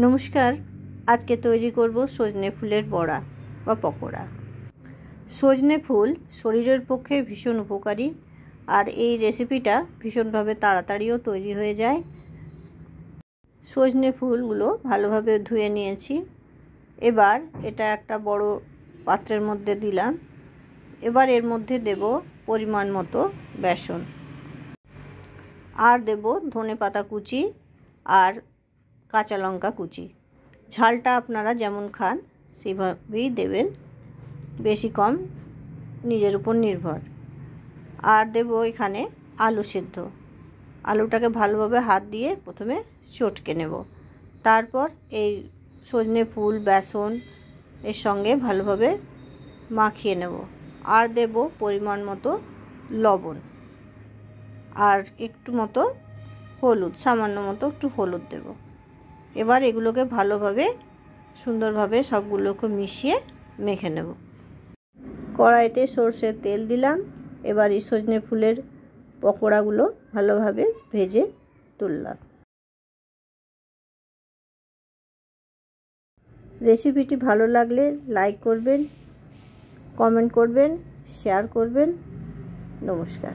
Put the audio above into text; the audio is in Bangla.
নমস্কার। আজকে তৈরি করব সজনে ফুলের বড়া বা পকোড়া। সজনে ফুল শরীরের পক্ষে ভীষণ উপকারী, আর এই রেসিপিটা ভীষণভাবে তাড়াতাড়িও তৈরি হয়ে যায়। সজনে ফুলগুলো ভালোভাবে ধুয়ে নিয়েছি। এবার এটা একটা বড় পাত্রের মধ্যে দিলাম। এবার এর মধ্যে দেব পরিমাণ মতো বেসন, আর দেব ধনেপাতা কুচি আর কাঁচা লঙ্কা কুচি। ঝালটা আপনারা যেমন খান সেভাবেই দেবেন, বেশি কম নিজের উপর নির্ভর। আর দেব এখানে আলু সেদ্ধ। আলুটাকে ভালোভাবে হাত দিয়ে প্রথমে চটকে নেব, তারপর এই সজনে ফুল বেসন এর সঙ্গে ভালোভাবে মাখিয়ে নেব। আর দেব পরিমাণ মতো লবণ আর একটু মতো হলুদ, সামান্য মতো একটু হলুদ দেব। এবার এগুলোকে ভালোভাবে সুন্দরভাবে সবগুলোকে মিশিয়ে মেখে নেব। কড়াইতে সরষের তেল দিলাম। এবার এই সজনে ফুলের পকোড়াগুলো ভালোভাবে ভেজে তুললাম। রেসিপিটি ভালো লাগলে লাইক করবেন, কমেন্ট করবেন, শেয়ার করবেন। নমস্কার।